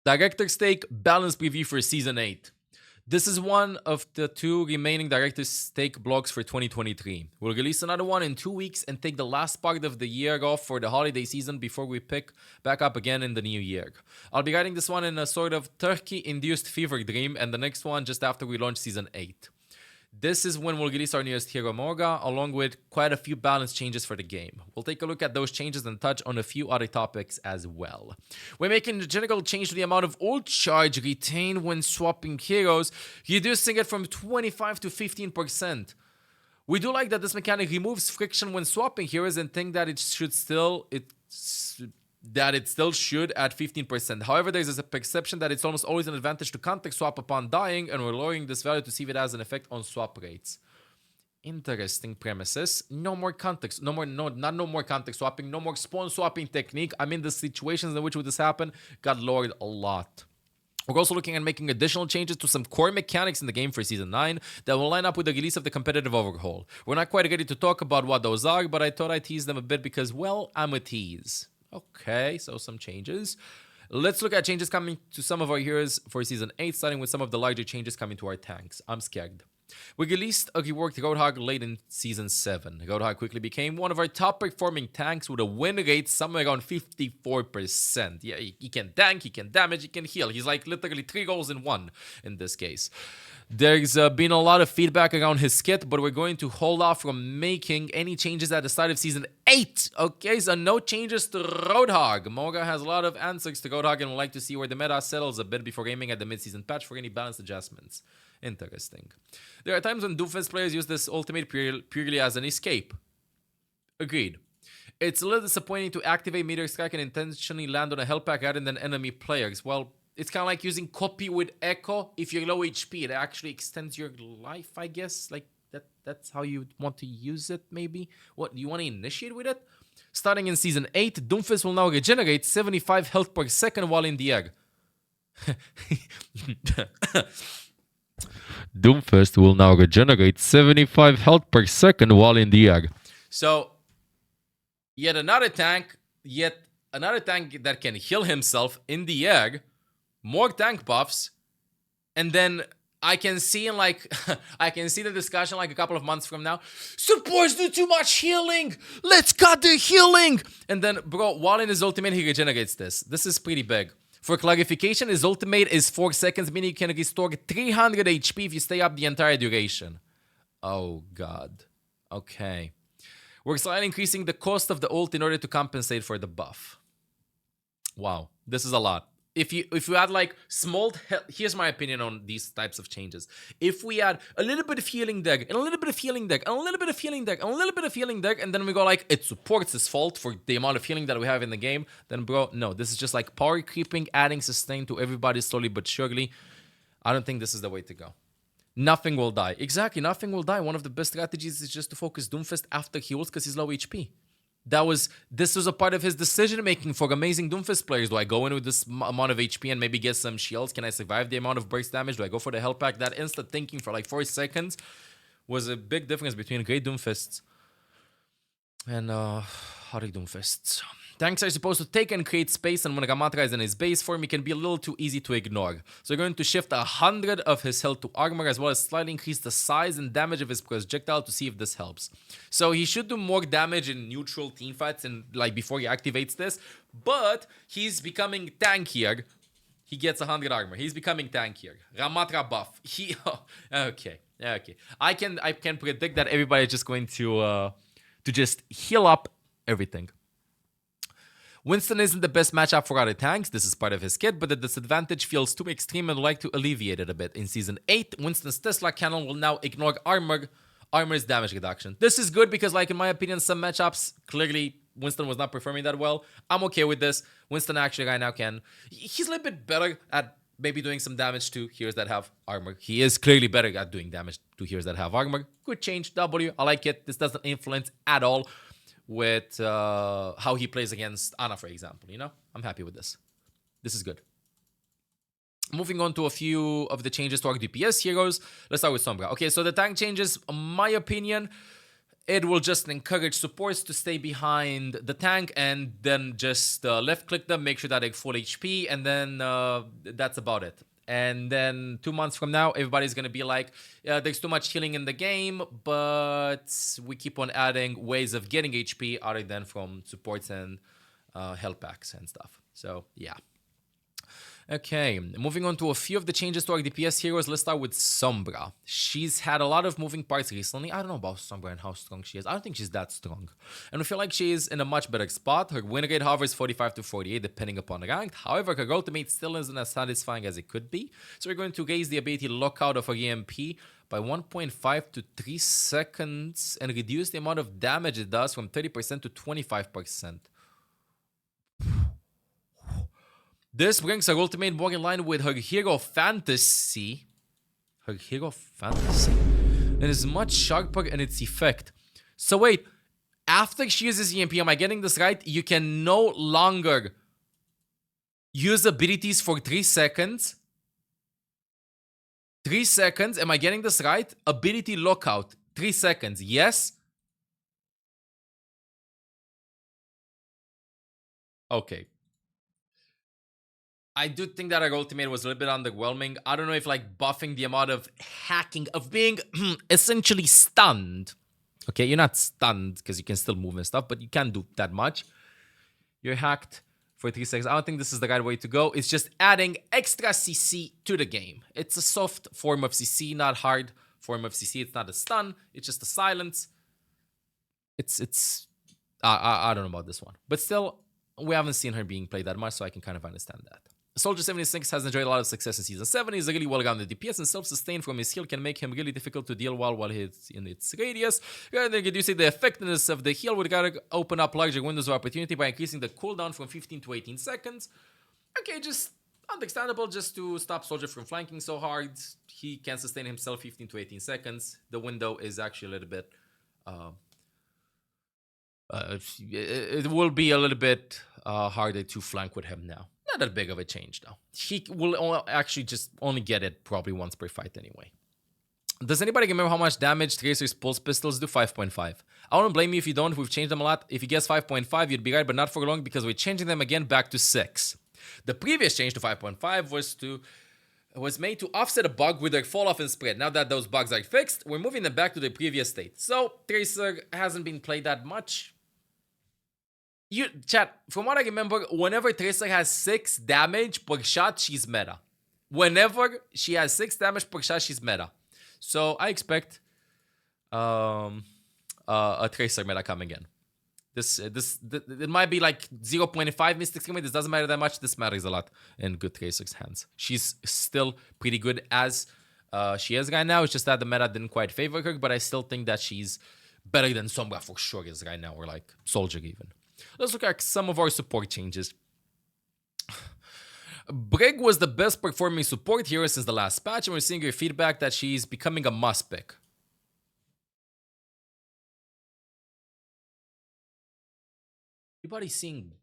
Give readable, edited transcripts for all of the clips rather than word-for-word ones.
Director's Take Balance Preview for Season 8. This is one of the 2 remaining Director's Take blogs for 2023. We'll release another one in 2 weeks and take the last part of the year off for the holiday season before we pick back up again in the new year. I'll be writing this one in a sort of Turkey-induced fever dream, and the next one just after we launch Season 8. This is when we'll release our newest hero Morga, along with quite a few balance changes for the game. We'll take a look at those changes and touch on a few other topics as well. We're making a general change to the amount of ult charge retained when swapping heroes, reducing it from 25 to 15%. We do like that this mechanic removes friction when swapping heroes and think that it still should at 15%. However, there's a perception that it's almost always an advantage to counter swap upon dying, and we're lowering this value to see if it has an effect on swap rates. Interesting premises. No more context. No more context swapping. No more spawn swapping technique. I mean, the situations in which would this happen got lowered a lot. We're also looking at making additional changes to some core mechanics in the game for Season 9 that will line up with the release of the competitive overhaul. We're not quite ready to talk about what those are, but I thought I'd tease them a bit because, well, I'm a tease. Okay, so some changes. Let's look at changes coming to some of our heroes for Season 8, starting with some of the larger changes coming to our tanks. I'm scared. We released a reworked Roadhog late in Season 7. Roadhog quickly became one of our top performing tanks with a win rate somewhere around 54%. Yeah, he can tank, he can damage, he can heal. He's like literally 3 goals in 1 in this case. There's been a lot of feedback around his kit, but we're going to hold off from making any changes at the start of Season 8. Okay, so no changes to Roadhog. Morga has a lot of answers to Roadhog and would like to see where the meta settles a bit before aiming at the mid-season patch for any balance adjustments. Interesting. There are times when Doomfist players use this ultimate purely as an escape. Agreed. It's a little disappointing to activate Meteor Strike and intentionally land on a health pack rather than enemy players. Well, it's kind of like using Copy with Echo. If you're low HP, it actually extends your life, I guess. Like, that's how you want to use it, maybe? What, do you want to initiate with it? Starting in Season 8, Doomfist will now regenerate 75 health per second while in the air. Doomfist will now regenerate 75 health per second while in the air. So, yet another tank that can heal himself in the air, more tank buffs, and then I can see the discussion like a couple of months from now. Supports do too much healing. Let's cut the healing. And then, bro, while in his ultimate, he regenerates this. This is pretty big. For clarification, his ultimate is 4 seconds, meaning you can restore 300 HP if you stay up the entire duration. Oh, God. Okay. We're slightly increasing the cost of the ult in order to compensate for the buff. Wow. This is a lot. If you add like small, here's my opinion on these types of changes. If we add a little bit of healing deck and a little bit of healing deck and a little bit of healing deck and a little bit of healing deck, and then we go like it supports his fault for the amount of healing that we have in the game, then bro, no, this is just like power creeping, adding sustain to everybody slowly but surely. I don't think this is the way to go. Nothing will die. Exactly, nothing will die. One of the best strategies is just to focus Doomfist after he ults because he's low HP. This was a part of his decision making for amazing Doomfist players. Do I go in with this amount of HP and maybe get some shields? Can I survive the amount of burst damage? Do I go for the health pack? That instant thinking for like 4 seconds was a big difference between great Doomfists and other Doomfists. Tanks are supposed to take and create space, and when Ramatra is in his base form, he can be a little too easy to ignore. So we're going to shift 100 of his health to armor, as well as slightly increase the size and damage of his projectile to see if this helps. So he should do more damage in neutral teamfights and like before he activates this, but he's becoming tankier. He gets 100 armor. He's becoming tankier. Ramatra buff. Okay. I can predict that everybody is just going to just heal up everything. Winston isn't the best matchup for other tanks. This is part of his kit, but the disadvantage feels too extreme and would like to alleviate it a bit. In Season 8, Winston's Tesla cannon will now ignore armor's damage reduction. This is good because, like, in my opinion, some matchups, clearly Winston was not performing that well. I'm okay with this. Winston actually right now he's a little bit better at maybe doing some damage to heroes that have armor. He is clearly better at doing damage to heroes that have armor. Good change, W. I like it. This doesn't influence at all with how he plays against Ana, for example. You know, I'm happy with this. This is good. Moving on to a few of the changes to our DPS heroes. Let's start with Sombra. Okay, so the tank changes, in my opinion, it will just encourage supports to stay behind the tank and then just left click them, make sure that they're full HP, and then that's about it. And then 2 months from now, everybody's going to be like, there's too much healing in the game, but we keep on adding ways of getting HP other than from supports and health packs and stuff. So, yeah. Okay, moving on to a few of the changes to our DPS heroes. Let's start with Sombra. She's had a lot of moving parts recently. I don't know about Sombra and how strong she is. I don't think she's that strong. And we feel like she is in a much better spot. Her win rate hovers 45 to 48 depending upon rank. However, her ultimate still isn't as satisfying as it could be. So we're going to raise the ability lockout of her EMP by 1.5 to 3 seconds and reduce the amount of damage it does from 30% to 25%. This brings her ultimate more in line with her hero fantasy. Her hero fantasy? And is much sharper in its effect. So wait, after she uses EMP, am I getting this right? You can no longer use abilities for 3 seconds. 3 seconds, am I getting this right? Ability lockout, 3 seconds, yes? Okay. I do think that our ultimate was a little bit underwhelming. I don't know if like buffing the amount of hacking, of being essentially stunned. Okay, you're not stunned because you can still move and stuff, but you can't do that much. You're hacked for 3 seconds. I don't think this is the right way to go. It's just adding extra CC to the game. It's a soft form of CC, not hard form of CC. It's not a stun. It's just a silence. I don't know about this one. But still, we haven't seen her being played that much, so I can kind of understand that. Soldier 76 has enjoyed a lot of success in Season 7. He's a really well-rounded DPS, and self-sustain from his heal can make him really difficult to deal while he's in its radius. Rather than reducing the effectiveness of the heal, we'd gotta open up larger windows of opportunity by increasing the cooldown from 15 to 18 seconds. Okay, just understandable, just to stop Soldier from flanking so hard. He can sustain himself 15 to 18 seconds. The window is actually a little bit... it will be a little bit harder to flank with him now. Not that big of a change, though. He will actually just only get it probably once per fight anyway. Does anybody remember how much damage Tracer's pulse pistols do? 5.5. I won't blame you if you don't. We've changed them a lot. If you guess 5.5, you'd be right, but not for long because we're changing them again back to 6. The previous change to 5.5 was made to offset a bug with their fall off and spread. Now that those bugs are fixed, we're moving them back to their previous state. So Tracer hasn't been played that much. Chat, from what I remember, whenever Tracer has 6 damage per shot, she's meta. Whenever she has 6 damage per shot, she's meta. So I expect a Tracer meta coming in. It might be like 0.5 Mystic Screamer. This doesn't matter that much. This matters a lot in good Tracer's hands. She's still pretty good as she is right now. It's just that the meta didn't quite favor her, but I still think that she's better than Sombra for sure is right now, or like Soldier even. Let's look at some of our support changes. Brig was the best performing support hero since the last patch, and we're seeing your feedback that she's becoming a must pick. Anybody seeing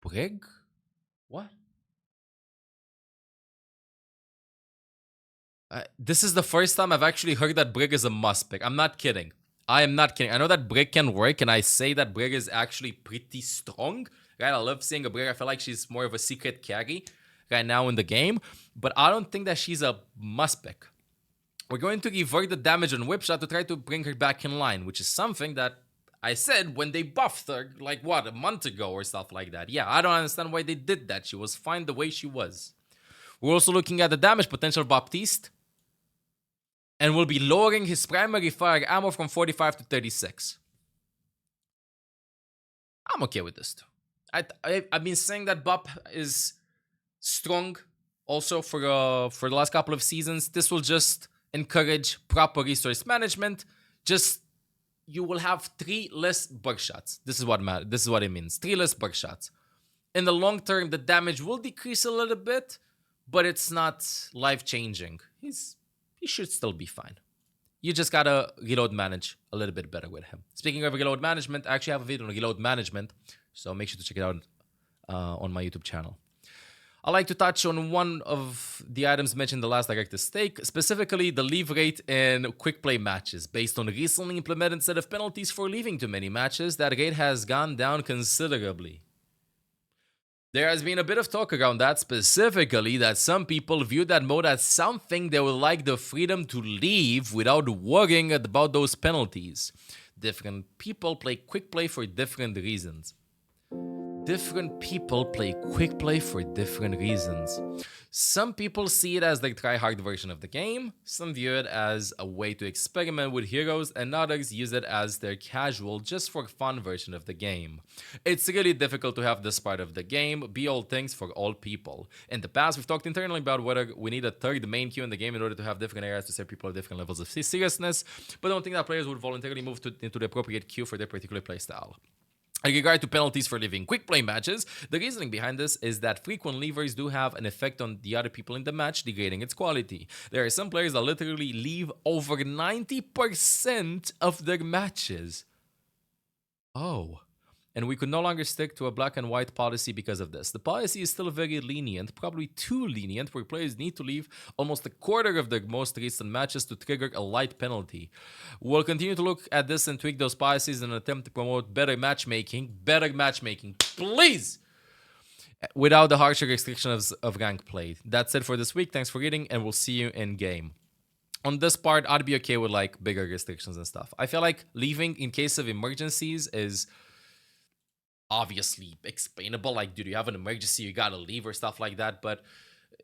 Brig? What? This is the first time I've actually heard that Brig is a must pick. I'm not kidding. I am not kidding. I know that Brig can work, and I say that Brig is actually pretty strong. Right? I love seeing a Brig. I feel like she's more of a secret carry right now in the game, but I don't think that she's a must pick. We're going to revert the damage on Whip Shot to try to bring her back in line, which is something that I said when they buffed her, like what, a month ago or stuff like that. Yeah, I don't understand why they did that. She was fine the way she was. We're also looking at the damage potential of Baptiste, and will be lowering his primary fire ammo from 45 to 36. I'm okay with this too. I've been saying that Bop is strong also for the last couple of seasons. This will just encourage proper resource management. Just, you will have 3 less bug shots. This is what it means. 3 less bug shots. In the long term, the damage will decrease a little bit, but it's not life-changing. He should still be fine. You just gotta reload manage a little bit better with him. Speaking of reload management, I actually have a video on reload management, so make sure to check it out on my YouTube channel. I'd like to touch on one of the items mentioned in the last director's take, specifically the leave rate in quick play matches. Based on recently implemented set of penalties for leaving too many matches, that rate has gone down considerably. There has been a bit of talk around that, specifically that some people view that mode as something they would like the freedom to leave without worrying about those penalties. Different people play quick play for different reasons. Different people play quick play for different reasons. Some people see it as the try-hard version of the game, some view it as a way to experiment with heroes, and others use it as their casual, just for fun version of the game. It's really difficult to have this part of the game be all things for all people. In the past, we've talked internally about whether we need a third main queue in the game in order to have different areas to serve people at different levels of seriousness, but I don't think that players would voluntarily move into the appropriate queue for their particular playstyle. In regard to penalties for leaving quick play matches, the reasoning behind this is that frequent leavers do have an effect on the other people in the match, degrading its quality. There are some players that literally leave over 90% of their matches. Oh. And we could no longer stick to a black and white policy because of this. The policy is still very lenient, probably too lenient, where players need to leave almost a quarter of their most recent matches to trigger a light penalty. We'll continue to look at this and tweak those policies in an attempt to promote better matchmaking, please, without the harsher restrictions of rank play. That's it for this week. Thanks for reading, and we'll see you in game. On this part, I'd be okay with like bigger restrictions and stuff. I feel like leaving in case of emergencies is obviously explainable, like, dude, you have an emergency, you gotta leave or stuff like that. But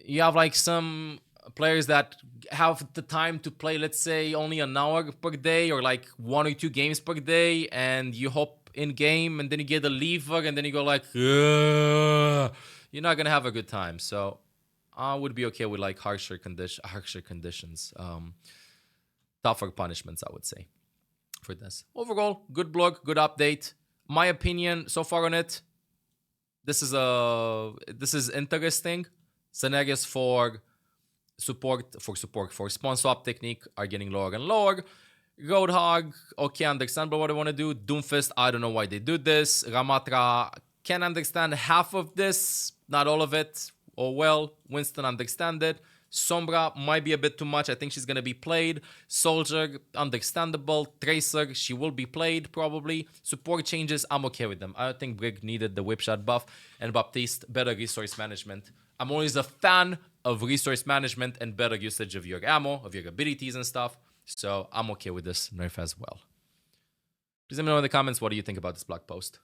you have like some players that have the time to play, let's say, only an hour per day or like 1 or 2 games per day, and you hop in game and then you get a lever and then you go like, ugh, you're not gonna have a good time. So I would be okay with like harsher conditions, tougher punishments, I would say, for this. Overall, good blog, good update. My opinion so far on it, this is interesting. Scenarios for spawn swap technique are getting lower and lower. Roadhog, okay, understand but what I want to do. Doomfist, I don't know why they do this. Ramatra, can understand half of this, not all of it. Oh well, Winston, understand it. Sombra might be a bit too much. I think she's going to be played. Soldier, understandable. Tracer, she will be played probably. Support changes, I'm okay with them. I think Brig needed the whip shot buff. And Baptiste, better resource management. I'm always a fan of resource management and better usage of your ammo, of your abilities and stuff. So I'm okay with this nerf as well. Please let me know in the comments what do you think about this blog post.